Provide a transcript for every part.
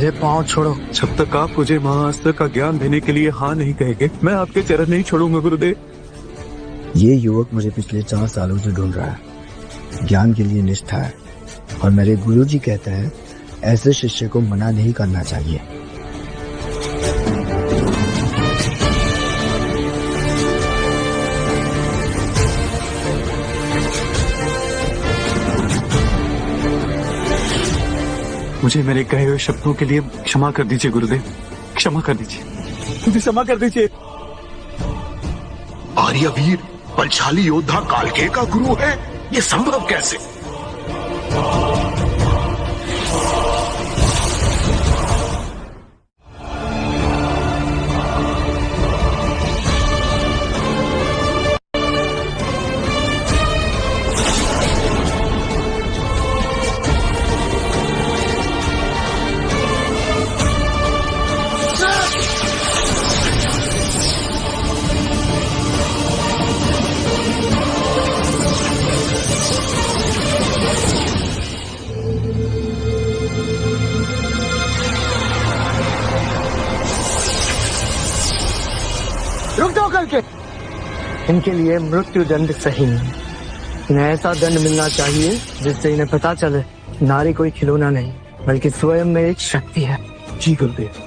मेरे पाँव छोड़ो। जब तक आप मुझे महाअस्त्र का ज्ञान देने के लिए हाँ नहीं कहेंगे, मैं आपके चरण नहीं छोड़ूंगा गुरुदेव। ये युवक मुझे पिछले 4 सालों से ढूंढ रहा है। ज्ञान के लिए निष्ठा है और मेरे गुरुजी कहते हैं ऐसे शिष्य को मना नहीं करना चाहिए। मुझे मेरे कहे हुए शब्दों के लिए क्षमा कर दीजिए गुरुदेव, क्षमा कर दीजिए, मुझे क्षमा कर दीजिए। आर्यवीर बलशाली योद्धा कालकेय का गुरु है, ये संभव कैसे? रुक जाओ करके। इनके लिए मृत्यु दंड सही नहीं, इन्हें ऐसा दंड मिलना चाहिए जिससे इन्हें पता चले नारी कोई खिलौना नहीं बल्कि स्वयं में एक शक्ति है। जी गुरुदेव।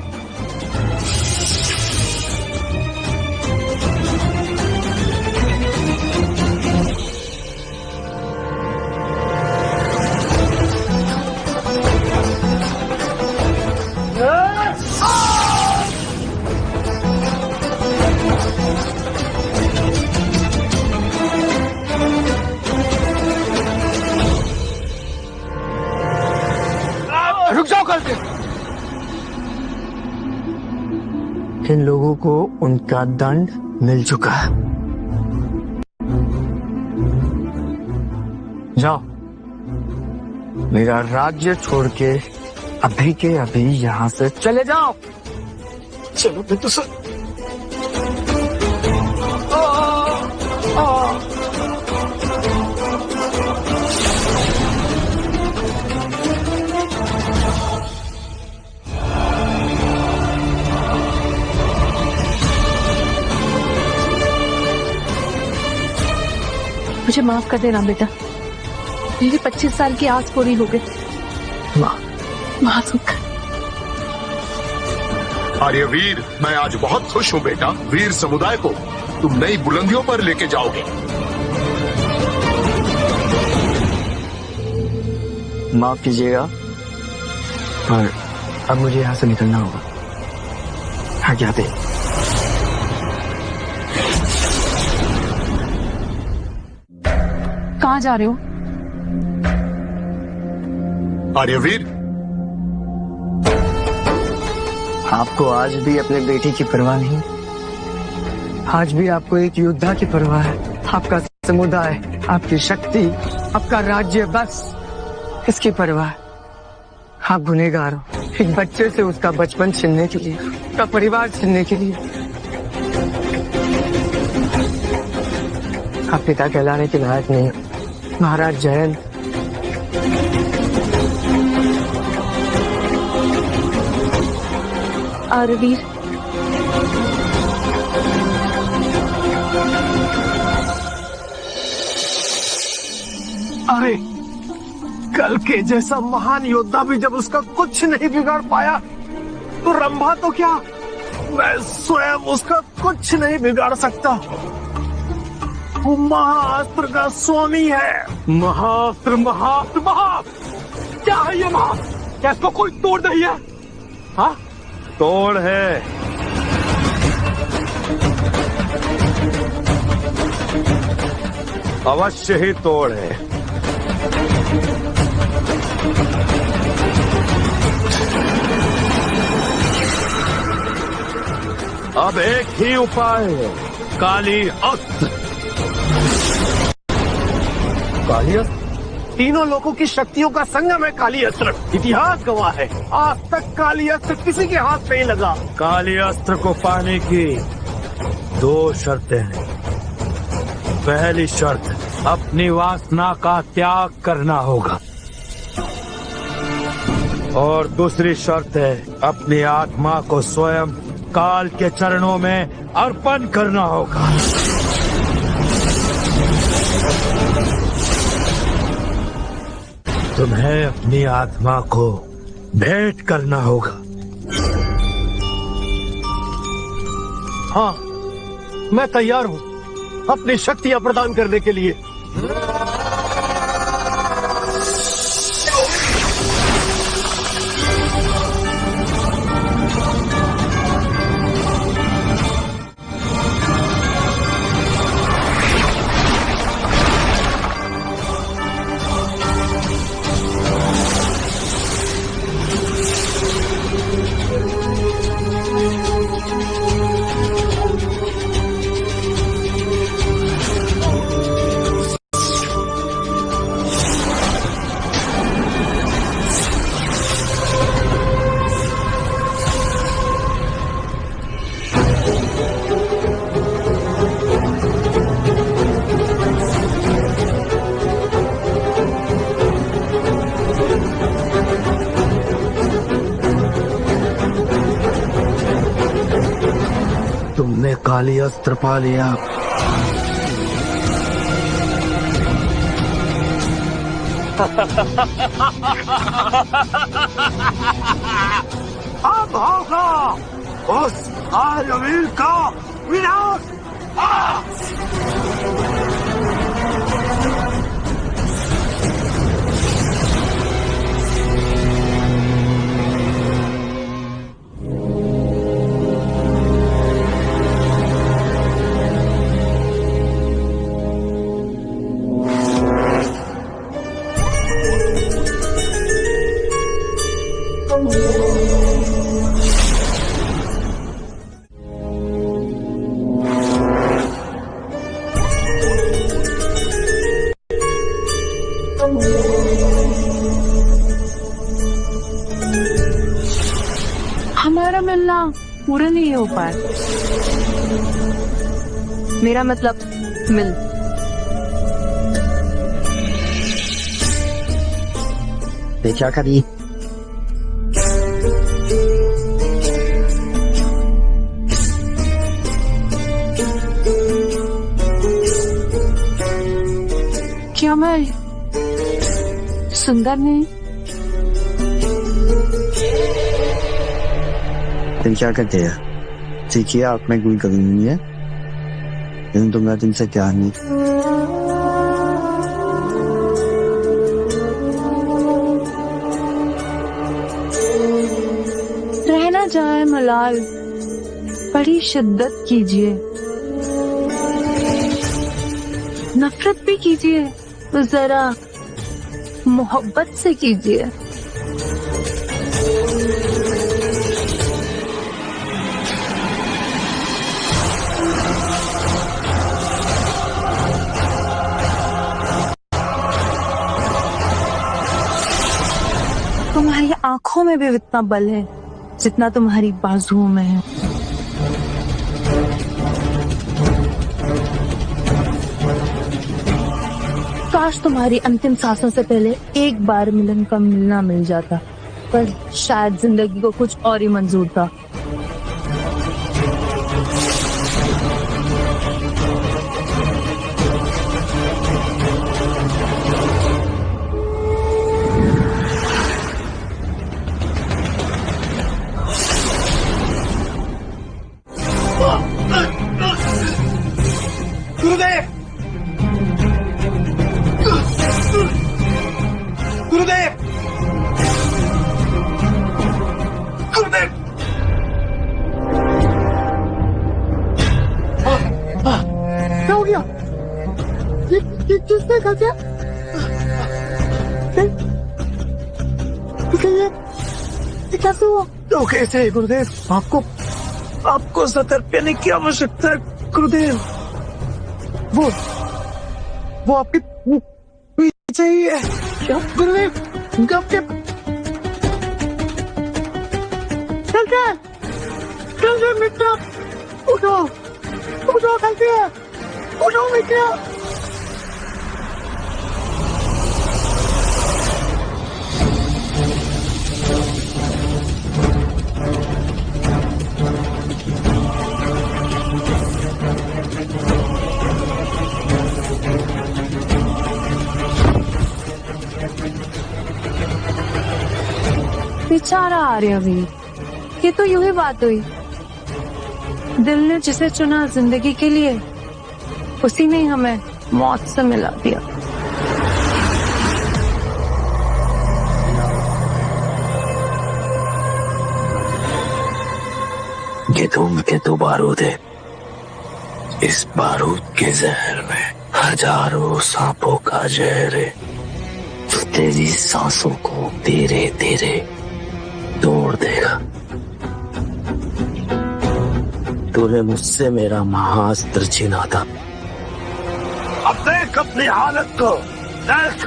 रुक जाओ करके। इन लोगों को उनका दंड मिल चुका है। जाओ, मेरा राज्य छोड़ के अभी के अभी यहाँ से चले जाओ। चलो बिट्टू सर। मुझे माफ कर देना बेटा, मेरी 25 साल की आस पूरी हो गई। माफ कर। आर्यवीर, मैं आज बहुत खुश हूँ बेटा। वीर समुदाय को तुम नई बुलंदियों पर लेके जाओगे। माफ कीजिएगा, पर अब मुझे यहाँ से निकलना होगा। आज्ञा दे। कहाँ जा रहे हो? आर्यवीर, आपको आज भी अपने बेटी की परवाह नहीं? आज भी आपको एक योद्धा की परवाह है? आपका समुदाय, आपकी शक्ति, आपका राज्य, बस इसकी परवाह। आप गुनहगार हो एक बच्चे से उसका बचपन छीनने के लिए, उसका परिवार छीनने के लिए। आप पिता कहलाने के लायक नहीं हो। महाराज जयंत, आर्यवीर, अरे कल के जैसा महान योद्धा भी जब उसका कुछ नहीं बिगाड़ पाया, तो रंभा तो क्या, मैं स्वयं उसका कुछ नहीं बिगाड़ सकता। वो महाअस्त्र का स्वामी है। महाअस्त्र, महाअस्त्र, महाअस्त्र। क्या है ये महाअस्त्र? क्या इसको कोई तोड़ नहीं है? हाँ, तोड़ है। अवश्य ही तोड़ है। अब एक ही उपाय है, काली अस्त्र। काली अस्त्र? तीनों लोगों की शक्तियों का संगम है काली अस्त्र। इतिहास गवाह है, आज तक काली अस्त्र किसी के हाथ नहीं लगा। काली अस्त्र को पाने की 2 शर्तें हैं। पहली शर्त, अपनी वासना का त्याग करना होगा, और दूसरी शर्त है, अपनी आत्मा को स्वयं काल के चरणों में अर्पण करना होगा। तुम्हें अपनी आत्मा को भेंट करना होगा। हाँ, मैं तैयार हूँ अपनी शक्तियाँ प्रदान करने के लिए। तुमने काली अस्त्र पा लिया। अब होगा उस आर्यवीर का विनाश। हमारा मिलना पूरा नहीं हो पाया। मेरा मतलब मिल। ये क्या करी? क्या मैं सुंदर नहीं? तुम क्या करते हैं? सीखिए, आप में कोई कमी नहीं है, लेकिन तो मैं तुमसे क्या नहीं। रहना जाए मलाल, बड़ी शिद्दत कीजिए, नफरत भी कीजिए तो जरा मोहब्बत से कीजिए। तुम्हारी आंखों में भी इतना बल है जितना तुम्हारी बाजुओं में है। काश तुम्हारी अंतिम सांसों से पहले एक बार मिलन का मिलना मिल जाता, पर शायद जिंदगी को कुछ और ही मंजूर था। गुरुदेव, गुरुदेव, गुरुदेव। क्या हो गया? ये किसने खा दिया? ये कैसे हुआ? तो कैसे गुरुदेव? आपको सतर्क रहने की आवश्यकता है गुरुदेव। वो आपके पीछे ही है। क्या गुरुदेव? आपके चलते मित्र, उठो चलते हैं, उठो मित्र। बेचारा आर्यवीर, ये तो यूं ही बात हुई। दिल ने जिसे चुना जिंदगी के लिए, उसी ने ही हमें मौत से मिला दिया। ये धूम के तो बारूद है। इस बारूद के जहर में हजारों सांपों का जहर है, जो तेरी सांसों को धीरे धीरे तोड़ देगा। तूने मुझसे मेरा महाअस्त्र छीना था। अब देख अपनी हालत को, देख।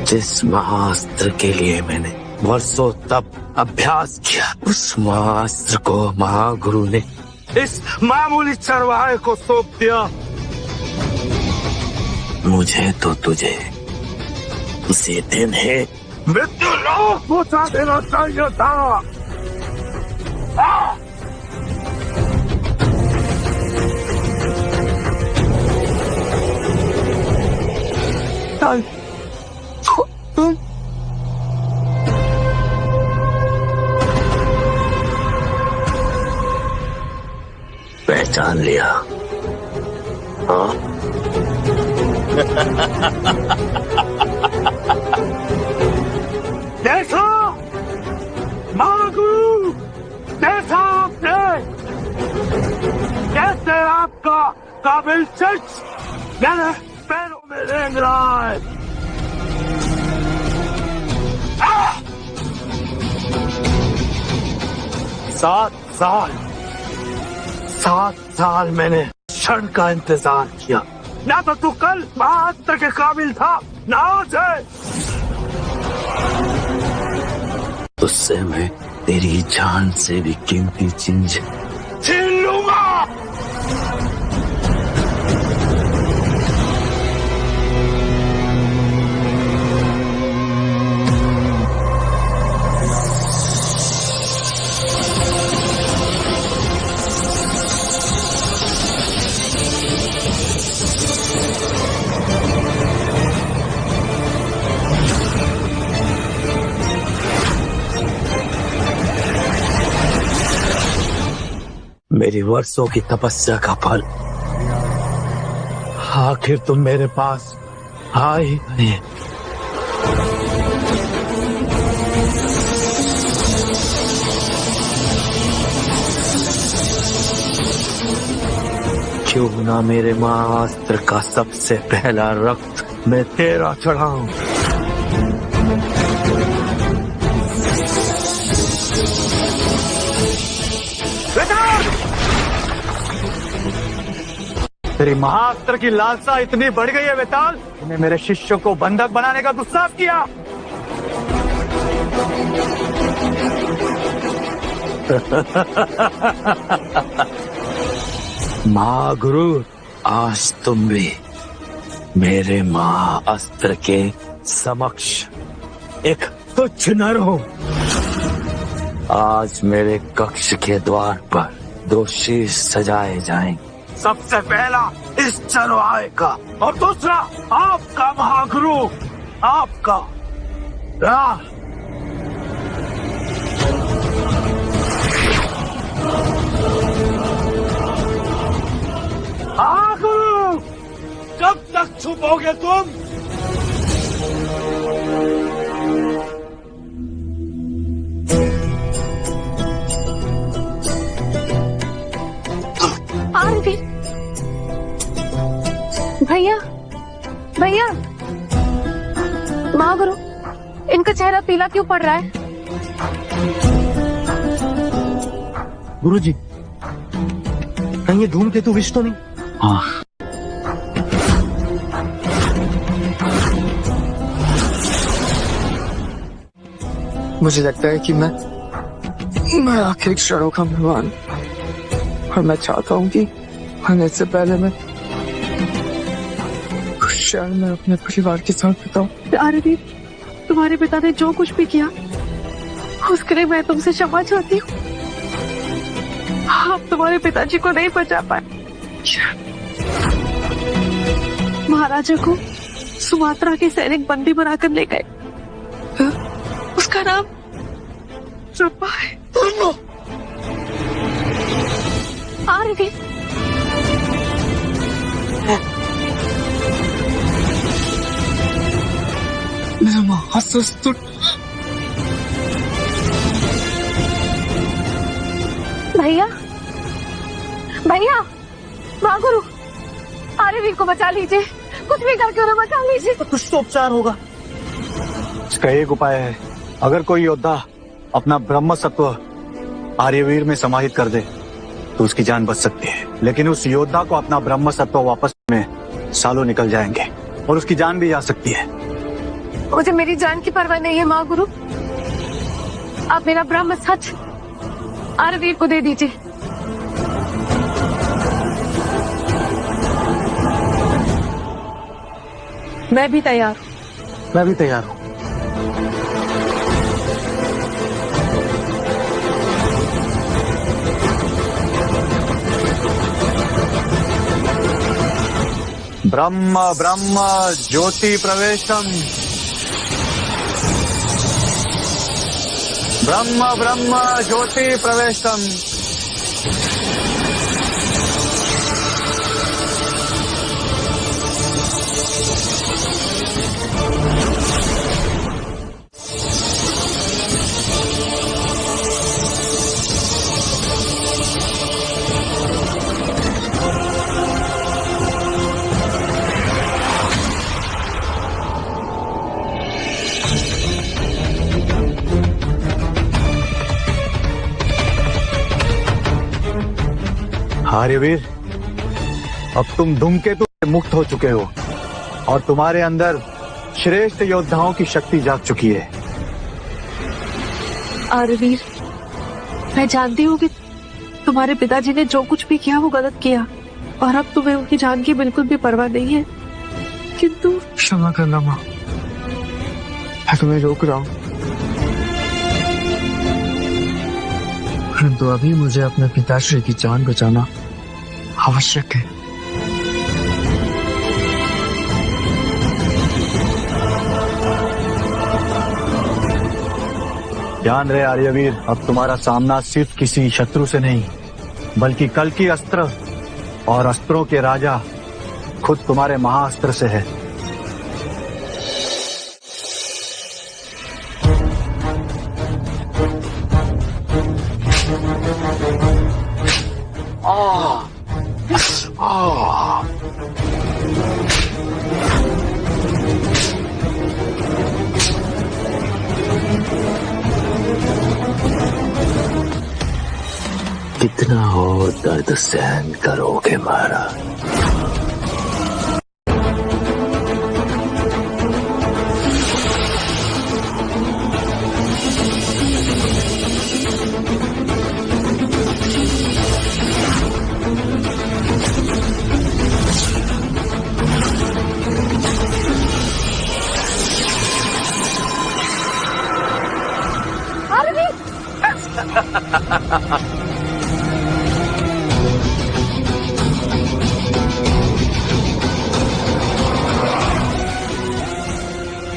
जिस महाअस्त्र के लिए मैंने वर्षों तक अभ्यास किया, उस महाअस्त्र को महागुरु ने इस मामूली चरवाहे को सौंप दिया। मुझे तो तुझे उसी दिन है मृत्यु लोक पहुंचा देना चाहिए था। तुम पहचान लिया? हाँ? देखा महागुरु, देखा आपने कैसे आपका काबिल शख्स मेरे पैरों में रेंग रहा है। सात साल मैंने क्षण का इंतजार किया। ना तो तू कल महाअस्त्र के काबिल था, ना आज है। उससे मैं तेरी जान से भी कीमती चीज छीन लूंगा। मेरी वर्षों की तपस्या का फल आखिर तुम मेरे पास आई गए। क्यों ना मेरे महाअस्त्र का सबसे पहला रक्त मैं तेरा चढ़ाऊं। तेरी महाअस्त्र की लालसा इतनी बढ़ गई है वेताल, तूने मेरे शिष्यों को बंधक बनाने का दुस्साहस किया। महागुरु, आज तुम भी मेरे महाअस्त्र के समक्ष एक तुच्छ नर हो। आज मेरे कक्ष के द्वार पर दो शीश सजाए जाएंगे। सबसे पहला इस चरवाहे का और दूसरा आपका महागुरु, आपका। महागुरु, कब तक छुपोगे तुम? आरवीर, भैया भैया, महागुरु, इनका चेहरा पीला क्यों पड़ रहा है? गुरुजी, कहीं ये धूमकेतु विष तो नहीं? हाँ, मुझे लगता है कि मैं आखिरी क्षणों का मेहमान हूं। और मैं चाहता हूँ कि आने से पहले मैं कुछ क्षण में अपने परिवार के साथ बिताऊं। आरवीर, तुम्हारे पिता ने जो कुछ भी किया उसके लिए मैं तुमसे क्षमा चाहती हूँ। आप तुम्हारे पिताजी को नहीं बचा पाए, महाराजा को सुमात्रा के सैनिक बंदी बनाकर ले गए। उसका नाम रंभा है। आरवी, मेरा महाशस्त्र भैया, भैया, महागुरु, आरवी को बचा लीजिए, कुछ भी करके उन्हें बचा लीजिए। कुछ तो उपचार होगा। इसका एक उपाय है, अगर कोई योद्धा अपना ब्रह्म सत्व आर्यवीर में समाहित कर दे तो उसकी जान बच सकती है, लेकिन उस योद्धा को अपना ब्रह्म सत्व वापस में सालों निकल जाएंगे और उसकी जान भी जा सकती है। मुझे मेरी जान की परवाह नहीं है महागुरु, आप मेरा ब्रह्म सच आरवीर को दे दीजिए। मैं भी तैयार। मैं भी तैयार हूँ। ब्रह्म ब्रह्म ज्योति प्रवेशम, ब्रह्म ब्रह्म ज्योति प्रवेशम। आर्यवीर, अब तुम धूमकेतु से मुक्त हो चुके हो और तुम्हारे अंदर श्रेष्ठ योद्धाओं की शक्ति जाग चुकी है। आरवीर, मैं जानती हूँ कि तुम्हारे पिताजी ने जो कुछ भी किया वो गलत किया और अब तुम्हें उनकी जान की बिल्कुल भी परवाह नहीं है, किंतु क्षमा करना माँ, मैं तुम्हें रोक रहा हूँ, परंतु अभी मुझे अपने पिताश्री की जान बचाना आवश्यक है। ध्यान रहे आर्यवीर, अब तुम्हारा सामना सिर्फ किसी शत्रु से नहीं बल्कि कल की अस्त्र और अस्त्रों के राजा खुद तुम्हारे महाअस्त्र से है। कितना और दर्द सहन करोगे महाराज?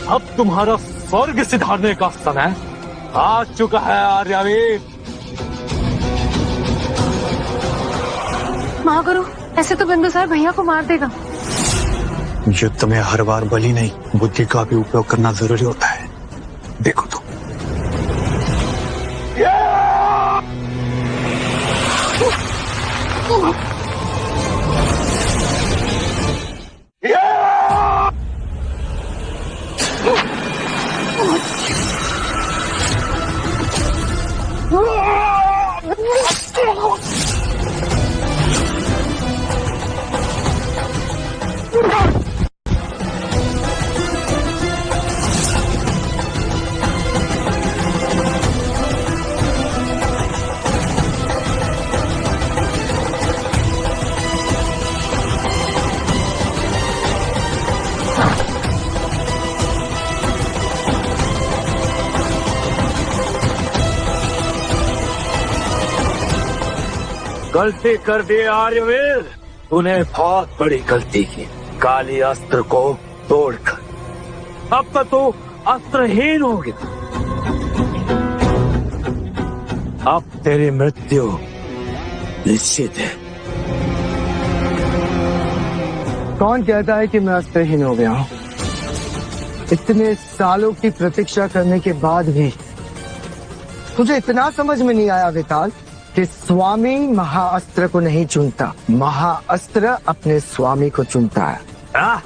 अब तुम्हारा स्वर्ग सिधारने का समय आ चुका है आर्यवीर। महागुरु, ऐसे तो बिंदुसार भैया को मार देगा। युद्ध में हर बार बली नहीं, बुद्धि का भी उपयोग करना जरूरी होता है। देखो तो गलती कर दी आर्यवीर, तूने बहुत बड़ी गलती की। काली अस्त्र को तोड़कर। अब तो तू अस्त्रहीन हो गया। अब तेरी मृत्यु निश्चित है। कौन कहता है कि मैं अस्त्रहीन हो गया हूँ? इतने सालों की प्रतीक्षा करने के बाद भी तुझे इतना समझ में नहीं आया विताल कि स्वामी महाअस्त्र को नहीं चुनता, महाअस्त्र अपने स्वामी को चुनता है। आ?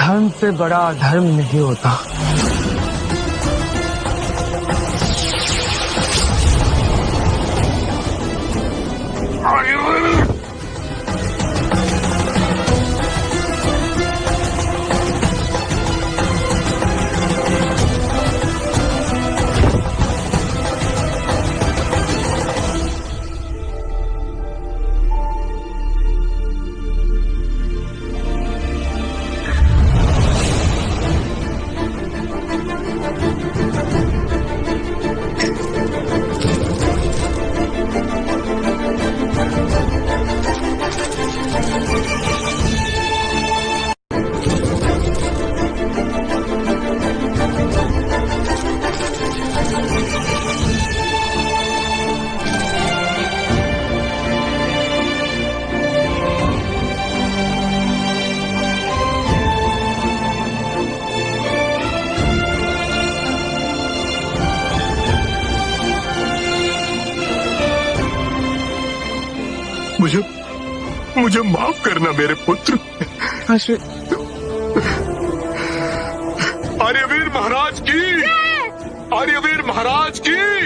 धर्म से बड़ा धर्म नहीं होता। मुझे माफ करना मेरे पुत्र। आर्यवीर महाराज की, आर्यवीर महाराज की।